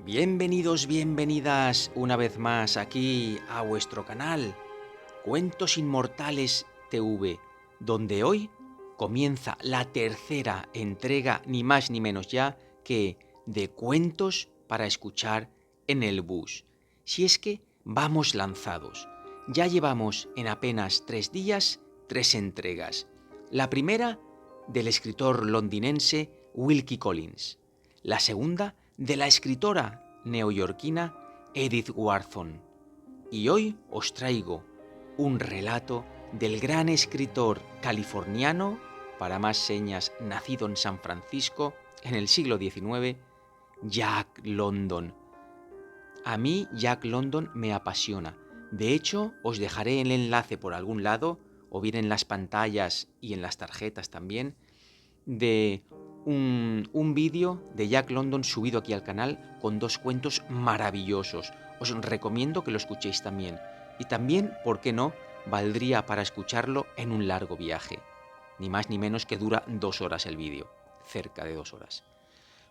Bienvenidos, bienvenidas una vez más aquí a vuestro canal, Cuentos Inmortales TV, donde hoy comienza la tercera entrega, ni más ni menos ya, que de cuentos para escuchar en el bus. Si es que vamos lanzados. Ya llevamos en apenas 3 días 3 entregas. La primera del escritor londinense Wilkie Collins. La segunda de la escritora neoyorquina Edith Wharton. Y hoy os traigo un relato del gran escritor californiano, para más señas nacido en San Francisco en el siglo XIX, Jack London. A mí Jack London me apasiona. De hecho, os dejaré el enlace por algún lado, o bien en las pantallas y en las tarjetas también, de un vídeo de Jack London subido aquí al canal con 2 cuentos maravillosos. Os recomiendo que lo escuchéis también. Y también, ¿por qué no?, valdría para escucharlo en un largo viaje. Ni más ni menos que dura 2 horas el vídeo. Cerca de 2 horas.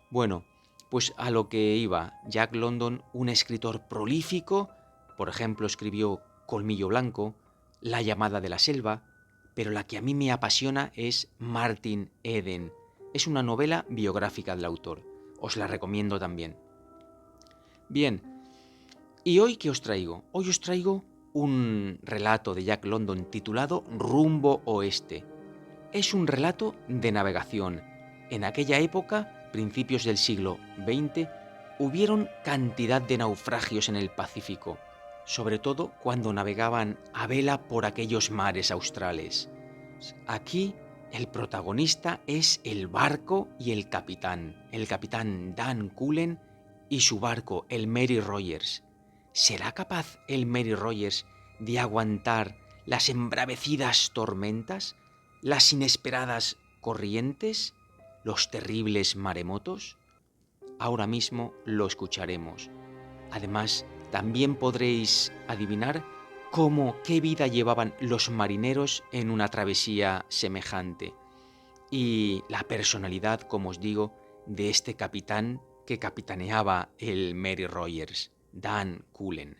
Bueno, pues a lo que iba. Jack London, un escritor prolífico, por ejemplo, escribió Colmillo Blanco, La llamada de la selva, pero la que a mí me apasiona es Martin Eden. Es una novela biográfica del autor. Os la recomiendo también. Bien, ¿y hoy qué os traigo? Hoy os traigo un relato de Jack London titulado Rumbo Oeste. Es un relato de navegación. En aquella época, principios del siglo XX, hubieron cantidad de naufragios en el Pacífico, sobre todo cuando navegaban a vela por aquellos mares australes. Aquí el protagonista es el barco y el capitán Dan Cullen y su barco, el Mary Rogers. ¿Será capaz el Mary Rogers de aguantar las embravecidas tormentas, las inesperadas corrientes, los terribles maremotos? Ahora mismo lo escucharemos. Además, también podréis adivinar qué vida llevaban los marineros en una travesía semejante. Y la personalidad, como os digo, de este capitán que capitaneaba el Mary Rogers, Dan Cullen.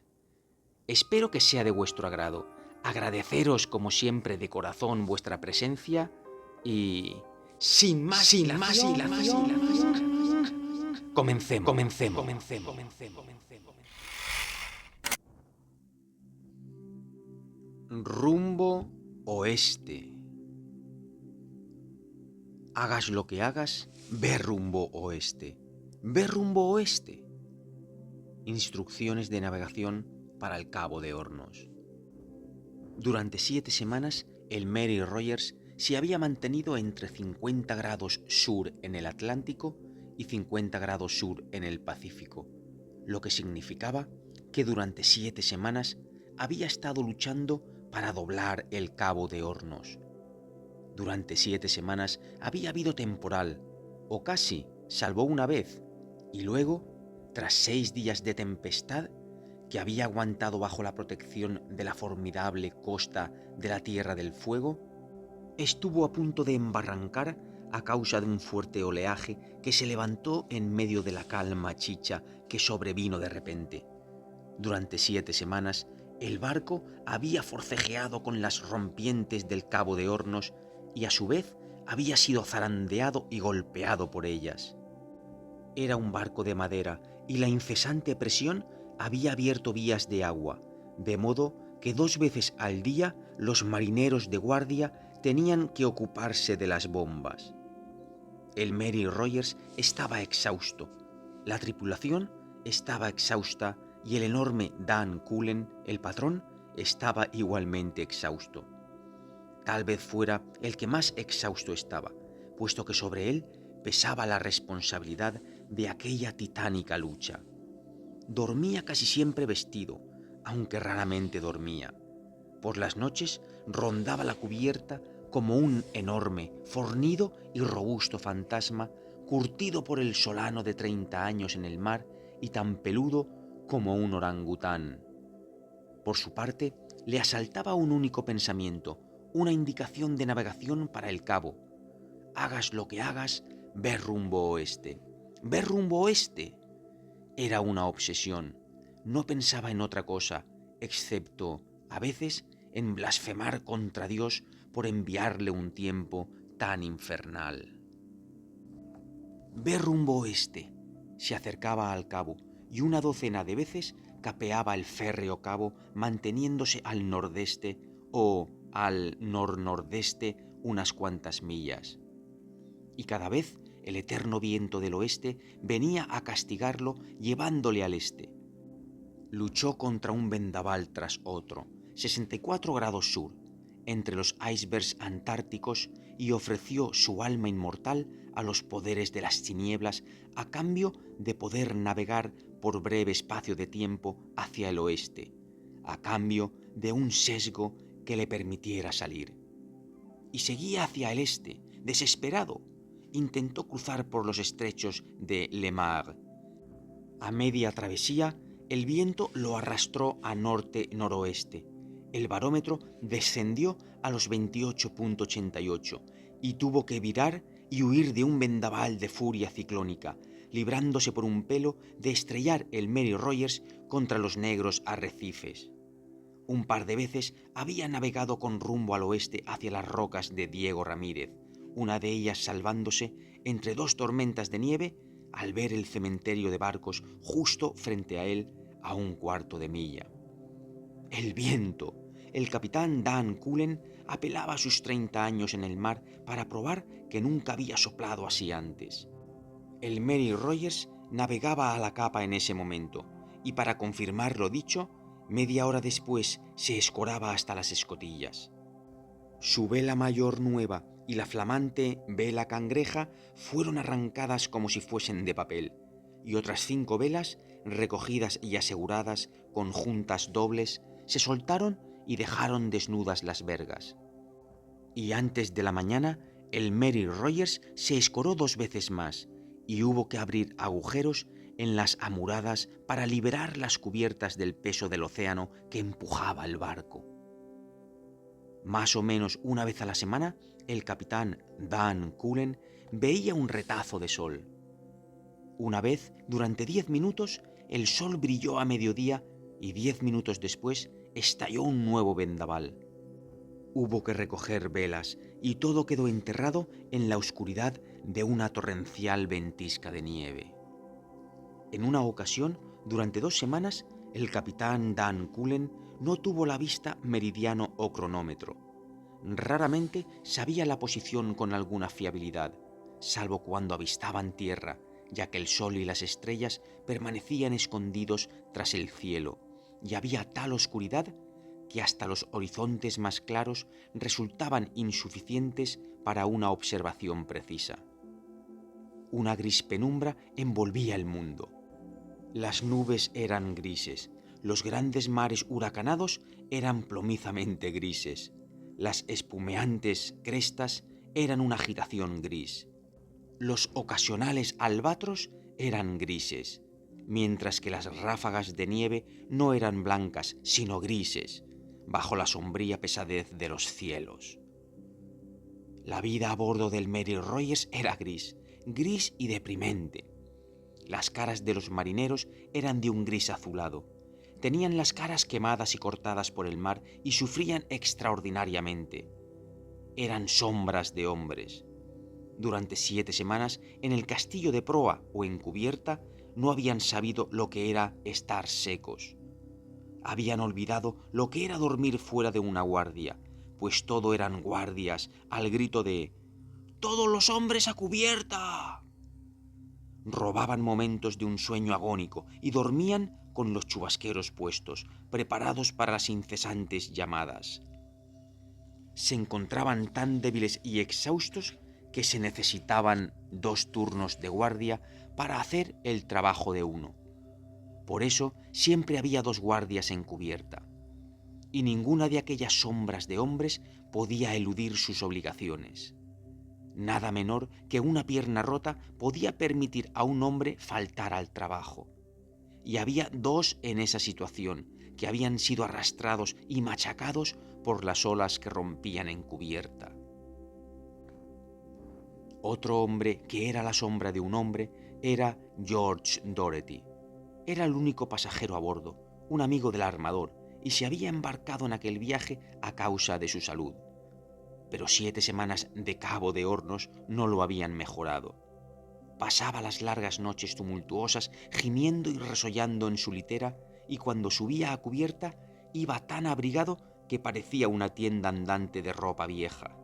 Espero que sea de vuestro agrado. Agradeceros, como siempre, de corazón vuestra presencia y... Sin más dilación, comencemos. Rumbo oeste. Hagas lo que hagas, ve rumbo oeste. Ve rumbo oeste. Instrucciones de navegación para el Cabo de Hornos. Durante 7 semanas, el Mary Rogers se había mantenido entre 50 grados sur en el Atlántico y 50 grados sur en el Pacífico, lo que significaba que durante 7 semanas había estado luchando para doblar el Cabo de Hornos. Durante 7 semanas había habido temporal, o casi, salvo una vez, y luego, tras 6 días de tempestad, que había aguantado bajo la protección de la formidable costa de la Tierra del Fuego, estuvo a punto de embarrancar a causa de un fuerte oleaje que se levantó en medio de la calma chicha que sobrevino de repente. Durante 7 semanas, el barco había forcejeado con las rompientes del Cabo de Hornos y a su vez había sido zarandeado y golpeado por ellas. Era un barco de madera y la incesante presión había abierto vías de agua, de modo que 2 veces al día los marineros de guardia tenían que ocuparse de las bombas. El Mary Rogers estaba exhausto, la tripulación estaba exhausta y el enorme Dan Cullen, el patrón, estaba igualmente exhausto. Tal vez fuera el que más exhausto estaba, puesto que sobre él pesaba la responsabilidad de aquella titánica lucha. Dormía casi siempre vestido, aunque raramente dormía. Por las noches rondaba la cubierta como un enorme, fornido y robusto fantasma curtido por el solano de 30 años en el mar y tan peludo como un orangután. Por su parte, le asaltaba un único pensamiento, una indicación de navegación para el cabo. Hagas lo que hagas, ve rumbo oeste. ¡Ve rumbo oeste! Era una obsesión. No pensaba en otra cosa, excepto, a veces, en blasfemar contra Dios por enviarle un tiempo tan infernal. Ve rumbo oeste. Se acercaba al cabo y una docena de veces capeaba el férreo cabo manteniéndose al nordeste o al nor-nordeste unas cuantas millas. Y cada vez el eterno viento del oeste venía a castigarlo llevándole al este. Luchó contra un vendaval tras otro, 64 grados sur, entre los icebergs antárticos y ofreció su alma inmortal a los poderes de las tinieblas a cambio de poder navegar por breve espacio de tiempo hacia el oeste, a cambio de un sesgo que le permitiera salir. Y seguía hacia el este, desesperado. Intentó cruzar por los estrechos de Le Maire. A media travesía, el viento lo arrastró a norte-noroeste. El barómetro descendió a los 28,88 y tuvo que virar y huir de un vendaval de furia ciclónica, librándose por un pelo de estrellar el Mary Rogers contra los negros arrecifes. Un par de veces había navegado con rumbo al oeste hacia las rocas de Diego Ramírez, una de ellas salvándose entre dos tormentas de nieve al ver el cementerio de barcos justo frente a él a un cuarto de milla. El viento. El capitán Dan Cullen apelaba a sus 30 años en el mar para probar que nunca había soplado así antes. El Mary Rogers navegaba a la capa en ese momento, y para confirmar lo dicho, media hora después se escoraba hasta las escotillas. Su vela mayor nueva y la flamante vela cangreja fueron arrancadas como si fuesen de papel, y otras 5 velas, recogidas y aseguradas con juntas dobles, se soltaron y dejaron desnudas las vergas. Y antes de la mañana, el Mary Rogers se escoró 2 veces más, y hubo que abrir agujeros en las amuradas para liberar las cubiertas del peso del océano que empujaba el barco. Más o menos una vez a la semana, el capitán Dan Cullen veía un retazo de sol. Una vez, durante 10 minutos, el sol brilló a mediodía y 10 minutos después estalló un nuevo vendaval. Hubo que recoger velas y todo quedó enterrado en la oscuridad de una torrencial ventisca de nieve. En una ocasión, durante 2 semanas, el capitán Dan Cullen no tuvo la vista meridiano o cronómetro. Raramente sabía la posición con alguna fiabilidad, salvo cuando avistaban tierra, ya que el sol y las estrellas permanecían escondidos tras el cielo, y había tal oscuridad que hasta los horizontes más claros resultaban insuficientes para una observación precisa. Una gris penumbra envolvía el mundo. Las nubes eran grises, los grandes mares huracanados eran plomizamente grises, las espumeantes crestas eran una agitación gris, los ocasionales albatros eran grises, mientras que las ráfagas de nieve no eran blancas, sino grises, bajo la sombría pesadez de los cielos. La vida a bordo del Mary Rogers era gris, gris y deprimente. Las caras de los marineros eran de un gris azulado. Tenían las caras quemadas y cortadas por el mar y sufrían extraordinariamente. Eran sombras de hombres. Durante 7 semanas, en el castillo de proa o en cubierta, no habían sabido lo que era estar secos. Habían olvidado lo que era dormir fuera de una guardia, pues todo eran guardias al grito de «¡Todos los hombres a cubierta!». Robaban momentos de un sueño agónico y dormían con los chubasqueros puestos, preparados para las incesantes llamadas. Se encontraban tan débiles y exhaustos que se necesitaban 2 turnos de guardia para hacer el trabajo de uno. Por eso siempre había 2 guardias en cubierta, y ninguna de aquellas sombras de hombres podía eludir sus obligaciones. Nada menor que una pierna rota podía permitir a un hombre faltar al trabajo. Y había 2 en esa situación, que habían sido arrastrados y machacados por las olas que rompían en cubierta. Otro hombre que era la sombra de un hombre era George Doherty. era el único pasajero a bordo, un amigo del armador, y se había embarcado en aquel viaje a causa de su salud. Pero 7 semanas de Cabo de Hornos no lo habían mejorado. Pasaba las largas noches tumultuosas gimiendo y resollando en su litera, y cuando subía a cubierta iba tan abrigado que parecía una tienda andante de ropa vieja.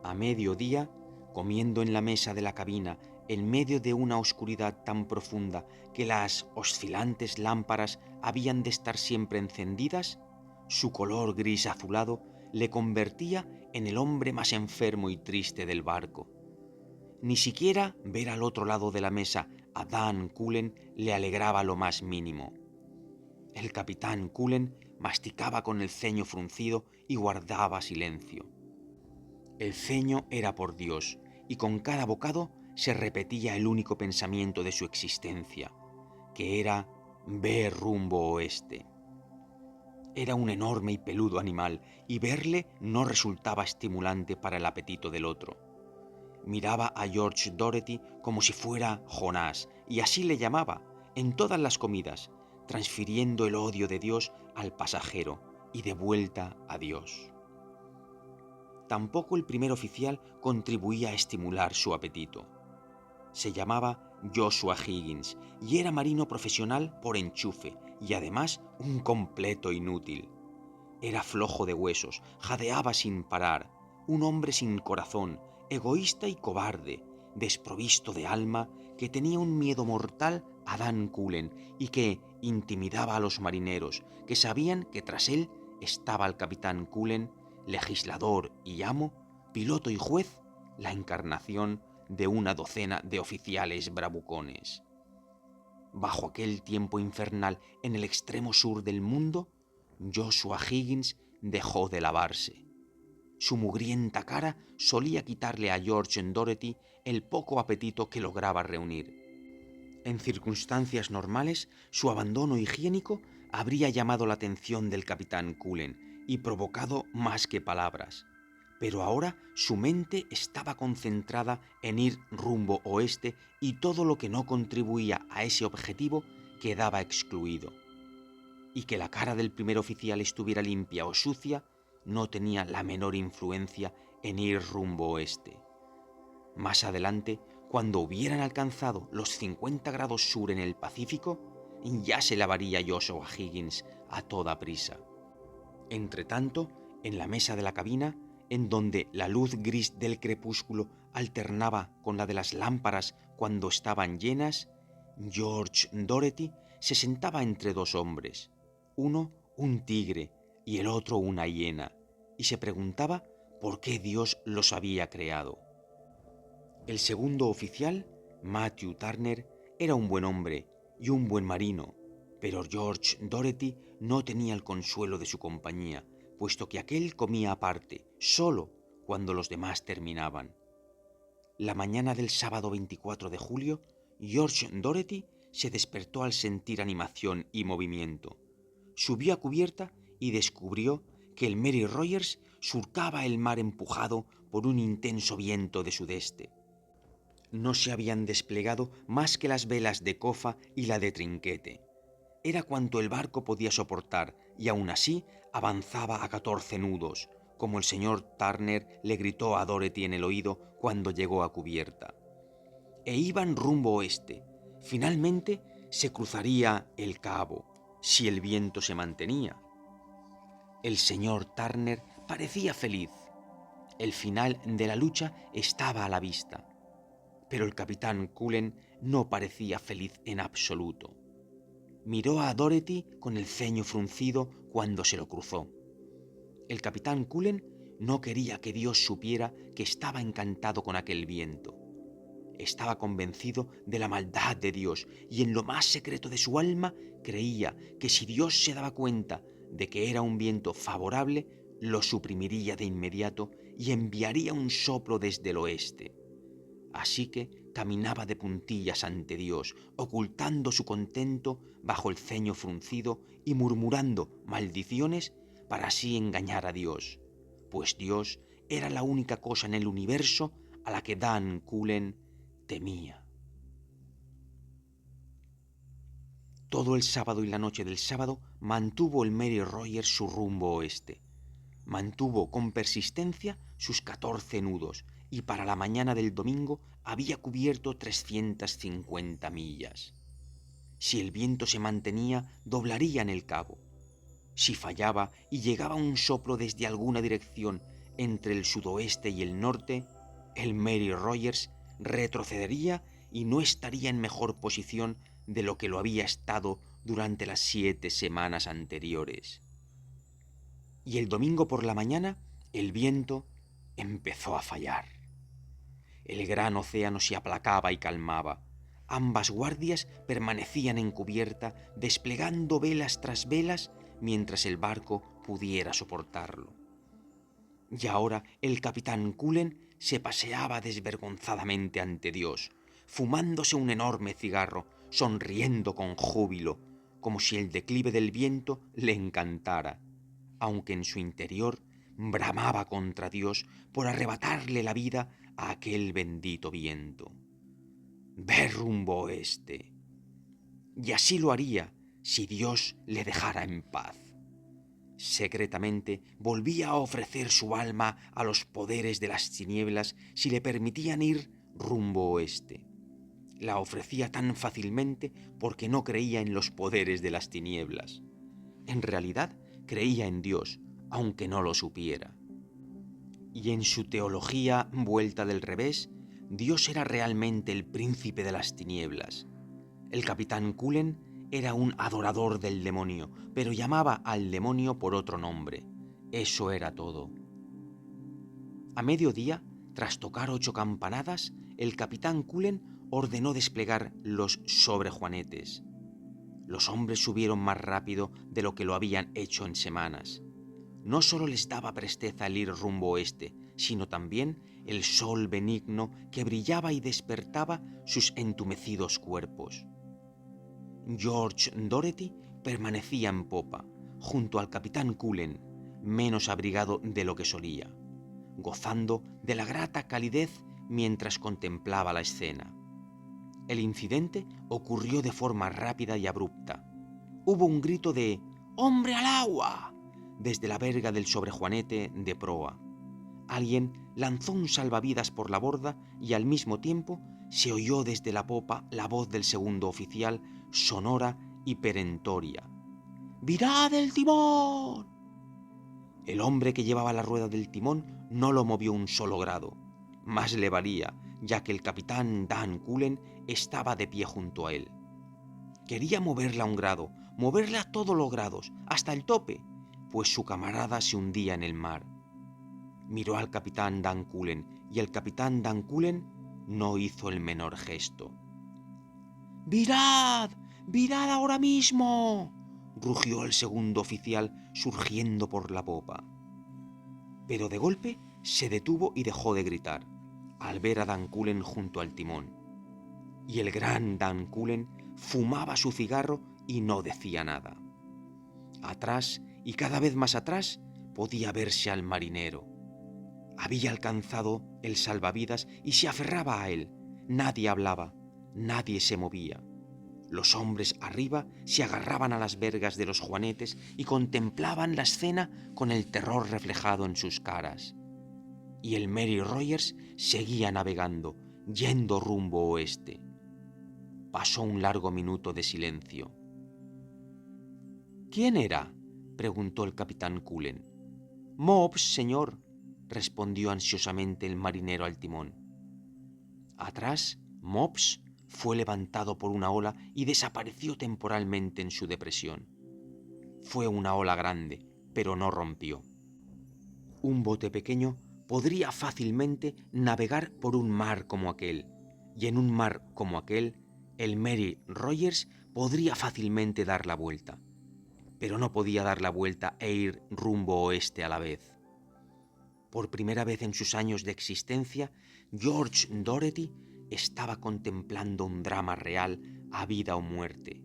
A mediodía, comiendo en la mesa de la cabina, en medio de una oscuridad tan profunda que las oscilantes lámparas habían de estar siempre encendidas, su color gris azulado le convertía en el hombre más enfermo y triste del barco. Ni siquiera ver al otro lado de la mesa a Dan Cullen le alegraba lo más mínimo. El capitán Cullen masticaba con el ceño fruncido y guardaba silencio. El ceño era por Dios, y con cada bocado se repetía el único pensamiento de su existencia, que era ver rumbo oeste. Era un enorme y peludo animal, y verle no resultaba estimulante para el apetito del otro. Miraba a George Doherty como si fuera Jonás, y así le llamaba, en todas las comidas, transfiriendo el odio de Dios al pasajero y de vuelta a Dios. Tampoco el primer oficial contribuía a estimular su apetito. Se llamaba Joshua Higgins y era marino profesional por enchufe y además un completo inútil. Era flojo de huesos, jadeaba sin parar, un hombre sin corazón, egoísta y cobarde, desprovisto de alma, que tenía un miedo mortal a Dan Cullen y que intimidaba a los marineros, que sabían que tras él estaba el capitán Cullen, legislador y amo, piloto y juez, la encarnación de una docena de oficiales bravucones. Bajo aquel tiempo infernal en el extremo sur del mundo, Joshua Higgins dejó de lavarse. Su mugrienta cara solía quitarle a George Doherty el poco apetito que lograba reunir. En circunstancias normales, su abandono higiénico habría llamado la atención del capitán Cullen y provocado más que palabras. Pero ahora su mente estaba concentrada en ir rumbo oeste y todo lo que no contribuía a ese objetivo quedaba excluido. Y que la cara del primer oficial estuviera limpia o sucia no tenía la menor influencia en ir rumbo oeste. Más adelante, cuando hubieran alcanzado los 50 grados sur en el Pacífico, ya se lavaría Joshua Higgins a toda prisa. Entretanto, en la mesa de la cabina, en donde la luz gris del crepúsculo alternaba con la de las lámparas cuando estaban llenas, George Doherty se sentaba entre dos hombres, uno un tigre y el otro una hiena, y se preguntaba por qué Dios los había creado. El segundo oficial, Matthew Turner, era un buen hombre y un buen marino, pero George Doherty no tenía el consuelo de su compañía, puesto que aquél comía aparte, solo cuando los demás terminaban. La mañana del sábado 24 de julio, George Doherty se despertó al sentir animación y movimiento. Subió a cubierta y descubrió que el Mary Rogers surcaba el mar empujado por un intenso viento de sudeste. No se habían desplegado más que las velas de cofa y la de trinquete. Era cuanto el barco podía soportar y aún así avanzaba a 14 nudos, como el señor Turner le gritó a Doherty en el oído cuando llegó a cubierta. E iban rumbo oeste. Finalmente se cruzaría el cabo, si el viento se mantenía. El señor Turner parecía feliz. El final de la lucha estaba a la vista. Pero el capitán Cullen no parecía feliz en absoluto. Miró a Doherty con el ceño fruncido cuando se lo cruzó. El capitán Cullen no quería que Dios supiera que estaba encantado con aquel viento. Estaba convencido de la maldad de Dios y en lo más secreto de su alma creía que si Dios se daba cuenta de que era un viento favorable, lo suprimiría de inmediato y enviaría un soplo desde el oeste. Así que caminaba de puntillas ante Dios, ocultando su contento bajo el ceño fruncido y murmurando maldiciones para así engañar a Dios, pues Dios era la única cosa en el universo a la que Dan Cullen temía. Todo el sábado y la noche del sábado mantuvo el Mary Rogers su rumbo oeste. Mantuvo con persistencia sus 14 nudos y para la mañana del domingo había cubierto 350 millas. Si el viento se mantenía, doblaría en el cabo. Si fallaba y llegaba un soplo desde alguna dirección entre el sudoeste y el norte, el Mary Rogers retrocedería y no estaría en mejor posición de lo que lo había estado durante las 7 semanas anteriores. Y el domingo por la mañana el viento empezó a fallar. El gran océano se aplacaba y calmaba. Ambas guardias permanecían en cubierta, desplegando velas tras velas mientras el barco pudiera soportarlo. Y ahora el capitán Cullen se paseaba desvergonzadamente ante Dios, fumándose un enorme cigarro, sonriendo con júbilo, como si el declive del viento le encantara, aunque en su interior bramaba contra Dios por arrebatarle la vida a aquel bendito viento. Ve rumbo oeste. Y así lo haría si Dios le dejara en paz. Secretamente volvía a ofrecer su alma a los poderes de las tinieblas si le permitían ir rumbo oeste. La ofrecía tan fácilmente porque no creía en los poderes de las tinieblas. En realidad creía en Dios, aunque no lo supiera. Y en su teología vuelta del revés, Dios era realmente el príncipe de las tinieblas. El capitán Cullen era un adorador del demonio, pero llamaba al demonio por otro nombre. Eso era todo. A mediodía, tras tocar 8 campanadas, el capitán Cullen ordenó desplegar los sobrejuanetes. Los hombres subieron más rápido de lo que lo habían hecho en semanas. No solo les daba presteza el ir rumbo oeste, sino también el sol benigno que brillaba y despertaba sus entumecidos cuerpos. George Doherty permanecía en popa, junto al capitán Cullen, menos abrigado de lo que solía, gozando de la grata calidez mientras contemplaba la escena. El incidente ocurrió de forma rápida y abrupta. Hubo un grito de ¡Hombre al agua!, desde la verga del sobrejuanete de proa. Alguien lanzó un salvavidas por la borda y al mismo tiempo se oyó desde la popa la voz del segundo oficial, sonora y perentoria. ¡Virad el timón! El hombre que llevaba la rueda del timón no lo movió un solo grado. Más le valía, ya que el capitán Dan Cullen estaba de pie junto a él. Quería moverla un grado, moverla a todos los grados, hasta el tope, pues su camarada se hundía en el mar. Miró al capitán Dan Cullen y el capitán Dan Cullen no hizo el menor gesto. ¡Virad! ¡Virad ahora mismo!, rugió el segundo oficial surgiendo por la popa. Pero de golpe se detuvo y dejó de gritar, al ver a Dan Cullen junto al timón. Y el gran Dan Cullen fumaba su cigarro y no decía nada. Atrás, y cada vez más atrás, podía verse al marinero. Había alcanzado el salvavidas y se aferraba a él. Nadie hablaba, nadie se movía. Los hombres arriba se agarraban a las vergas de los juanetes y contemplaban la escena con el terror reflejado en sus caras. Y el Mary Rogers seguía navegando, yendo rumbo oeste. Pasó un largo minuto de silencio. ¿Quién era?, preguntó el capitán Cullen. Mops, señor, respondió ansiosamente el marinero al timón. Atrás, Mops fue levantado por una ola y desapareció temporalmente en su depresión. Fue una ola grande, pero no rompió. Un bote pequeño podría fácilmente navegar por un mar como aquel, y en un mar como aquel, el Mary Rogers podría fácilmente dar la vuelta, pero no podía dar la vuelta e ir rumbo oeste a la vez. Por primera vez en sus años de existencia, George Doherty estaba contemplando un drama real a vida o muerte.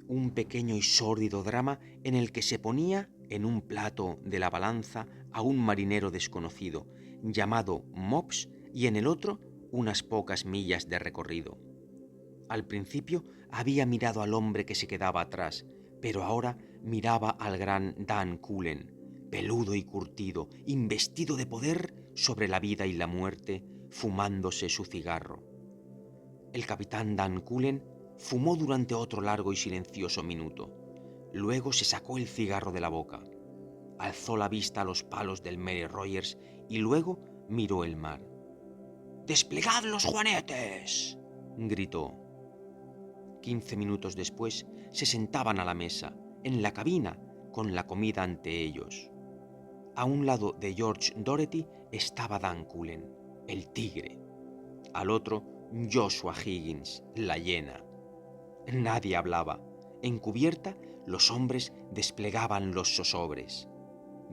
Un pequeño y sórdido drama en el que se ponía en un plato de la balanza a un marinero desconocido, llamado Mops, y en el otro unas pocas millas de recorrido. Al principio había mirado al hombre que se quedaba atrás, pero ahora miraba al gran Dan Cullen, peludo y curtido, investido de poder sobre la vida y la muerte, fumándose su cigarro. El capitán Dan Cullen fumó durante otro largo y silencioso minuto. Luego se sacó el cigarro de la boca, alzó la vista a los palos del Mary Rogers y luego miró el mar. «¡Desplegad los juanetes!», gritó. 15 minutos después se sentaban a la mesa, en la cabina, con la comida ante ellos. A un lado de George Doherty estaba Dan Cullen, el tigre. Al otro, Joshua Higgins, la hiena. Nadie hablaba. En cubierta, los hombres desplegaban los zosobres.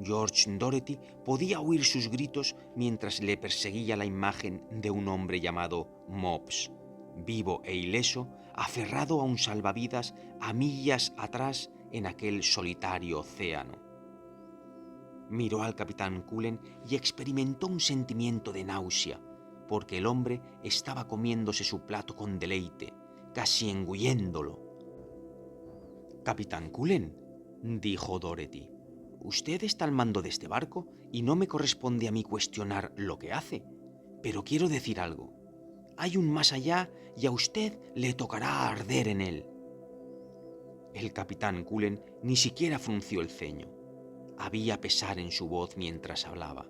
George Doherty podía oír sus gritos mientras le perseguía la imagen de un hombre llamado Mopes, vivo e ileso, aferrado a un salvavidas a millas atrás en aquel solitario océano. Miró al capitán Cullen y experimentó un sentimiento de náusea, porque el hombre estaba comiéndose su plato con deleite, casi engulléndolo. «Capitán Cullen», dijo Doherty, «usted está al mando de este barco y no me corresponde a mí cuestionar lo que hace, pero quiero decir algo. Hay un más allá y a usted le tocará arder en él». El capitán Cullen ni siquiera frunció el ceño. Había pesar en su voz mientras hablaba.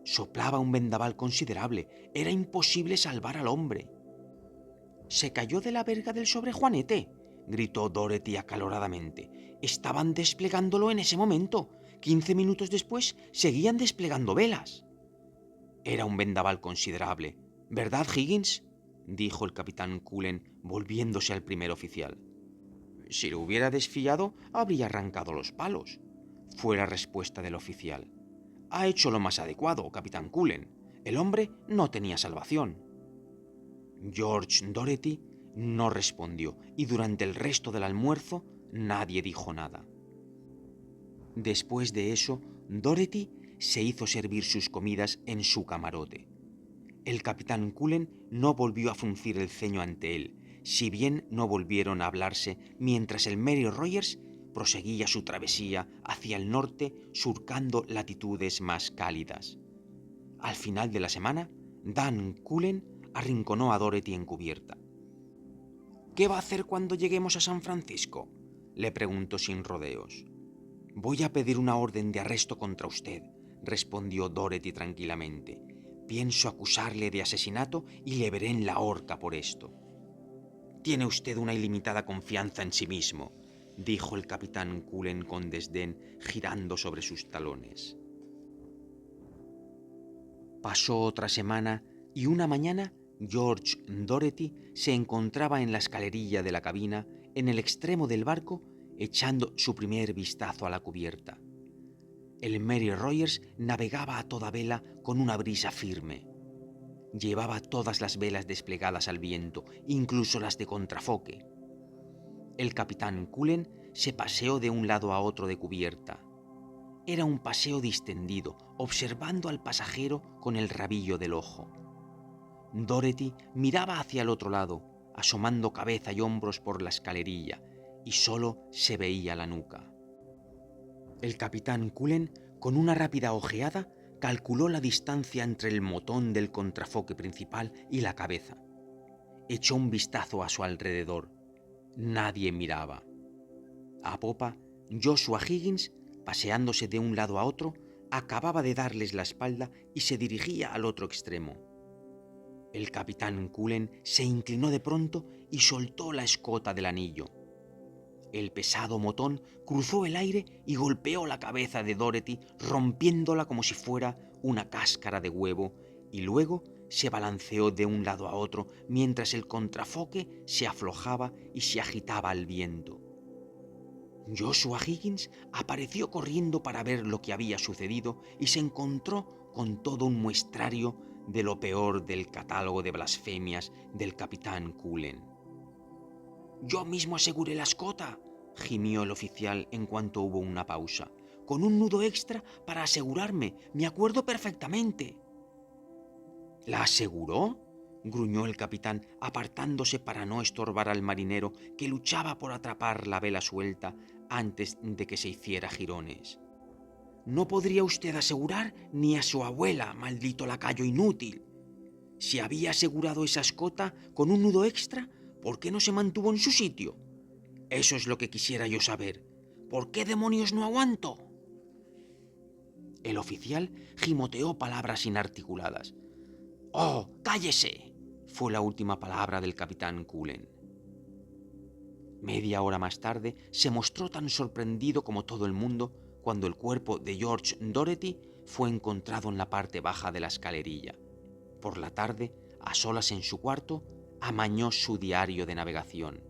Soplaba un vendaval considerable. Era imposible salvar al hombre. «¿Se cayó de la verga del sobrejuanete?», gritó Doherty acaloradamente. «Estaban desplegándolo en ese momento. 15 minutos después seguían desplegando velas». «Era un vendaval considerable, ¿verdad, Higgins?», dijo el capitán Cullen, volviéndose al primer oficial. «Si lo hubiera desfiado, habría arrancado los palos», fue la respuesta del oficial. «Ha hecho lo más adecuado, capitán Cullen. El hombre no tenía salvación». George Doherty no respondió y durante el resto del almuerzo nadie dijo nada. Después de eso, Doherty se hizo servir sus comidas en su camarote. El capitán Cullen no volvió a fruncir el ceño ante él, si bien no volvieron a hablarse mientras el Mary Rogers proseguía su travesía hacia el norte surcando latitudes más cálidas. Al final de la semana, Dan Cullen arrinconó a Doherty en cubierta. «¿Qué va a hacer cuando lleguemos a San Francisco?», le preguntó sin rodeos. «Voy a pedir una orden de arresto contra usted», respondió Doherty tranquilamente. «Pienso acusarle de asesinato y le veré en la horca por esto». «Tiene usted una ilimitada confianza en sí mismo», dijo el capitán Cullen con desdén, girando sobre sus talones. Pasó otra semana y una mañana George Doherty se encontraba en la escalerilla de la cabina, en el extremo del barco, echando su primer vistazo a la cubierta. El Mary Rogers navegaba a toda vela con una brisa firme. Llevaba todas las velas desplegadas al viento, incluso las de contrafoque. El capitán Cullen se paseó de un lado a otro de cubierta. Era un paseo distendido, observando al pasajero con el rabillo del ojo. Doherty miraba hacia el otro lado, asomando cabeza y hombros por la escalerilla, y solo se veía la nuca. El capitán Cullen, con una rápida ojeada, calculó la distancia entre el motón del contrafoque principal y la cabeza. Echó un vistazo a su alrededor. Nadie miraba. A popa, Joshua Higgins, paseándose de un lado a otro, acababa de darles la espalda y se dirigía al otro extremo. El capitán Cullen se inclinó de pronto y soltó la escota del anillo. El pesado motón cruzó el aire y golpeó la cabeza de Doherty, rompiéndola como si fuera una cáscara de huevo, y luego se balanceó de un lado a otro mientras el contrafoque se aflojaba y se agitaba al viento. Joshua Higgins apareció corriendo para ver lo que había sucedido y se encontró con todo un muestrario de lo peor del catálogo de blasfemias del capitán Cullen. «Yo mismo aseguré la escota», gimió el oficial en cuanto hubo una pausa. «Con un nudo extra para asegurarme, me acuerdo perfectamente». «¿La aseguró?», gruñó el capitán, apartándose para no estorbar al marinero que luchaba por atrapar la vela suelta antes de que se hiciera jirones. No podría usted asegurar ni a su abuela, maldito lacayo inútil. Si había asegurado esa escota con un nudo extra, ¿por qué no se mantuvo en su sitio? Eso es lo que quisiera yo saber. ¿Por qué demonios no aguanto? El oficial gimoteó palabras inarticuladas. ¡Oh, cállese!, fue la última palabra del capitán Cullen. Media hora más tarde se mostró tan sorprendido como todo el mundo cuando el cuerpo de George Doherty fue encontrado en la parte baja de la escalerilla. Por la tarde, a solas en su cuarto, amañó su diario de navegación.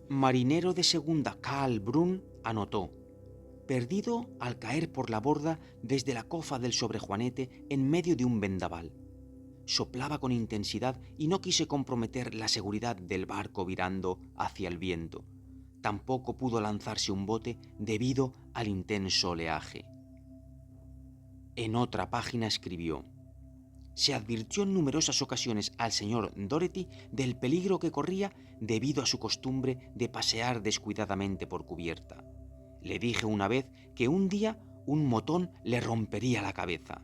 Marinero de segunda Karl Brun anotó: perdido al caer por la borda desde la cofa del sobrejuanete en medio de un vendaval. Soplaba con intensidad y no quise comprometer la seguridad del barco virando hacia el viento. Tampoco pudo lanzarse un bote debido al intenso oleaje. En otra página escribió: se advirtió en numerosas ocasiones al señor Doherty del peligro que corría debido a su costumbre de pasear descuidadamente por cubierta. Le dije una vez que un día un motón le rompería la cabeza.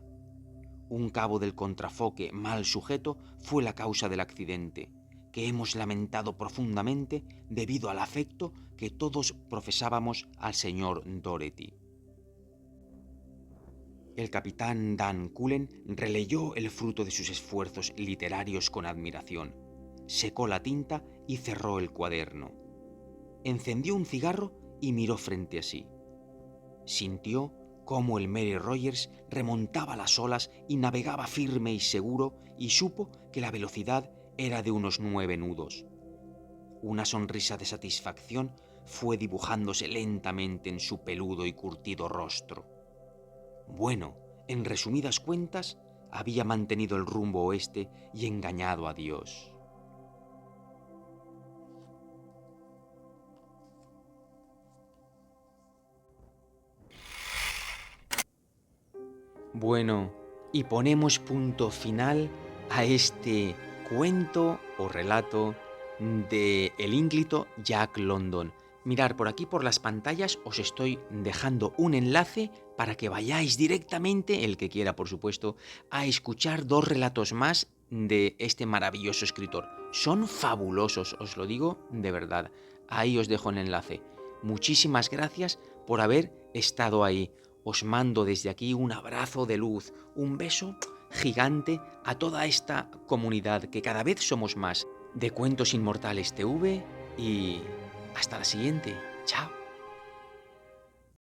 Un cabo del contrafoque mal sujeto fue la causa del accidente, que hemos lamentado profundamente debido al afecto que todos profesábamos al señor Doherty. El capitán Dan Cullen releyó el fruto de sus esfuerzos literarios con admiración, secó la tinta y cerró el cuaderno. Encendió un cigarro y miró frente a sí. Sintió cómo el Mary Rogers remontaba las olas y navegaba firme y seguro, y supo que la velocidad era de unos 9 nudos. Una sonrisa de satisfacción fue dibujándose lentamente en su peludo y curtido rostro. Bueno, en resumidas cuentas, había mantenido el rumbo oeste y engañado a Dios. Bueno, y ponemos punto final a este cuento o relato de el ínclito Jack London. Mirad, por aquí por las pantallas os estoy dejando un enlace para que vayáis directamente, el que quiera por supuesto, a escuchar 2 relatos más de este maravilloso escritor. Son fabulosos, os lo digo de verdad. Ahí os dejo el enlace. Muchísimas gracias por haber estado ahí. Os mando desde aquí un abrazo de luz, un beso gigante a toda esta comunidad que cada vez somos más de Cuentos Inmortales TV y hasta la siguiente. Chao.